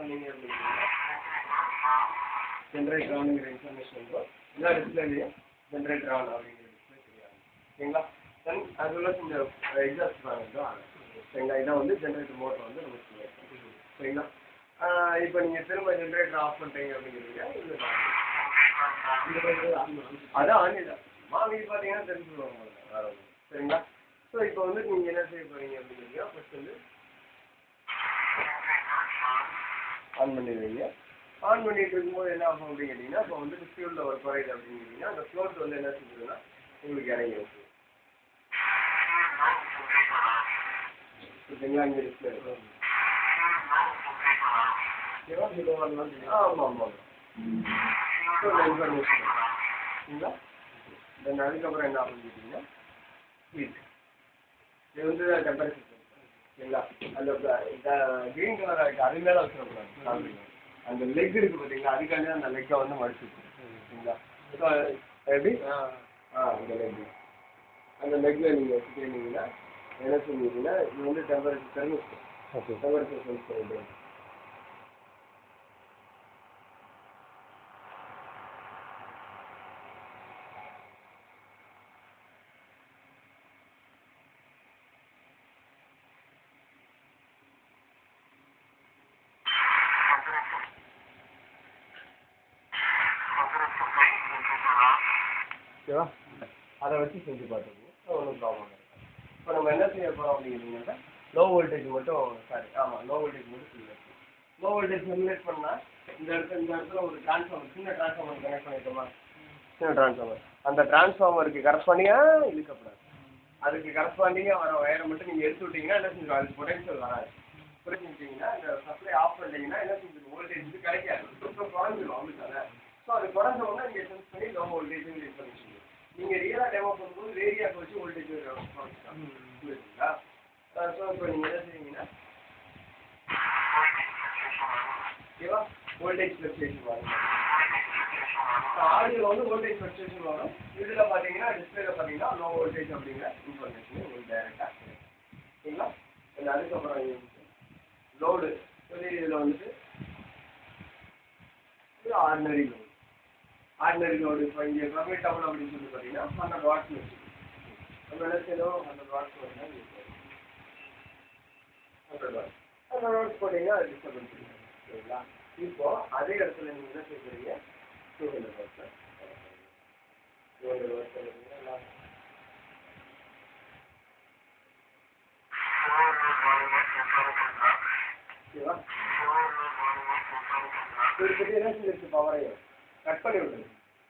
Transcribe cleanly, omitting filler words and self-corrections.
பண்ணீங்க அப்படின்னா generator ஆனுங்கிற information வரும். எல்லா டிஸ்பிளேலையும் ஜென்ரேட்டர் ஆன் அப்படிங்கிற டிஸ்பிளே தெரியாது. ஓகேங்களா? தென் அது உள்ள இந்த எக்ஸாஸ்ட் ஃபேன் வந்து ஆகும். சரிங்களா? இதான் வந்து ஜென்ரேட்டர் மோட்டர் வந்து நமக்கு தெரியும். சரிங்களா? இப்போ நீங்கள் திரும்ப ஜென்ரேட்டர் ஆஃப் பண்ணுறீங்க அப்படிங்கிறீங்க. அதான் ஆன் இல்லை. நீங்கள் பார்த்தீங்கன்னா தெரிஞ்சுருவாங்க. வேறு ஒன்று. சரிங்களா? ஸோ இப்போ வந்து நீங்கள் என்ன செய்ய போகிறீங்க அப்படிங்கிறீங்க. ஃபஸ்ட் வந்து ஆன் பண்ணிடுவீங்க. ஆன் பண்ணிட்டு இருக்கும்போது என்ன ஆகும் அப்படின்னு கேட்டிங்கன்னா, இப்போ வந்து ஃபியூலில் ஒரு குறையுது அப்படின்னு கேட்டிங்கன்னா, அந்த ஃப்ளோட் வந்து என்ன செஞ்சதுன்னா உங்களுக்கு இறங்கி வச்சு. சரிங்களா? இங்கே டிஸ்பிளே இருக்கும். ஆமாம் ஆமாம். ஸோ இன்ஃபர்மேஷன் சரிங்களா? தென் அதுக்கப்புறம் என்ன ஆகும் கேட்டிங்கன்னா ஹீட். இது வந்து டெம்பரேச்சர் சரிங்களா? அந்த க்ரீன் கலராக இருக்குது அது மேலே வச்சிடக்கூடாது. அந்த லெக் இருக்குது பார்த்தீங்களா? அதுக்காண்டி அந்த லெக்கை வந்து மடிச்சுக்கணும். சரிங்களா? ஸோ எப்படி அந்த லெக்கு அந்த லெக்கில் நீங்கள் வச்சுக்கிட்டீங்கன்னா என்ன செஞ்சீங்கன்னா இது வந்து டெம்பரேச்சர் தெரிஞ்சு டெம்பரேச்சர் சென்ஸ் பண்ணிட்டு ஓகேவா? அதை வச்சு செஞ்சு பார்த்துக்கோங்க. ஒன்றும் ப்ராப்ளம் இல்லை. இப்போ நம்ம என்ன செய்ய போகிறோம் அப்படிங்கிறீங்கன்னா லோ வோல்டேஜ் மட்டும் லோ வோல்டேஜ் மட்டும் சிமுலேட் பண்ணணும். லோ வோல்டேஜ் சிமுலேட் பண்ணால் இந்த இடத்துல ஒரு டிரான்ஸ்ஃபார்மர் சின்ன டிரான்ஸ்ஃபார்மர் கனெக்ட் பண்ணிட்டோமா? சின்ன டிரான்ஸ்ஃபார்மர் அந்த டிரான்ஸ்ஃபார்மருக்கு கரஸ்பாண்டிங்காக இழுக்கப்படாது. அதுக்கு கரஸ்பாண்டிங்காக வர வயரை மட்டும் நீங்கள் எடுத்து விட்டீங்கன்னா என்ன செஞ்சிடும்? அதுக்கு பொட்டன்ஷியல் வராது. புரிஞ்சுக்கிட்டீங்கன்னா இந்த சப்ளை ஆஃப் பண்ணிட்டீங்கன்னா என்ன செஞ்சிடும்? வோல்டேஜ் வந்து கிடைக்காது. இப்போ குறைஞ்சிடும் அப்படித்தானே? ஸோ அது குறைஞ்சவொன்னா நீங்கள் சென்ஸ் பண்ணி லோ வோல்டேஜ் யூஸ் பண்ணிக்கிங்க. நீங்கள் ரியலாக டெமோ பண்ணும்போது வேரியாக வச்சு வோல்டேஜ் குறைச்சிக்கலாம். புரியுதுங்களா? ஸோ இப்போ நீங்கள் என்ன செய்வீங்கன்னா ஓகேவா? வோல்டேஜ் ஃப்ளக்சுவேஷன் வரும். ஆடியோவில் வந்து வோல்டேஜ் ஃப்ளக்சுவேஷன் வரும். இதில் பார்த்தீங்கன்னா டிஸ்பிளேல பார்த்தீங்கன்னா லோ வோல்டேஜ் அப்படிங்கிற இன்ஃபர்மேஷன் உங்களுக்கு டைரெக்டாக சரிங்களா? அதுக்கப்புறம் லோடு இதில் வந்துட்டு இது ஆர்டினரி லோடு. ஆர்டினரி லோடு இப்போ இங்கே பர்மிட்டபிள் அப்படின்னு சொல்லி பார்த்தீங்கன்னா 100 வாட்ஸ் வச்சுக்கோங்க. நம்ம என்ன செய்யணும்? 100 வாட்ஸ் வருதுன்னா 100 வாட்ஸ் 100 வாட்ஸ் போட்டிங்கன்னா அது டிஸ்டர்பன்ஸ் இல்லை. சரிங்களா? இப்போ அதே இடத்துல நீங்கள் என்ன செய்யறீங்க? 200 வாட்ஸ் 200 வாட்ஸ் வருதுங்களா? ஓகேவா? இது பற்றி என்ன செஞ்சிருச்சு? பவரையும் கட் பண்ணி விட்டுருங்க.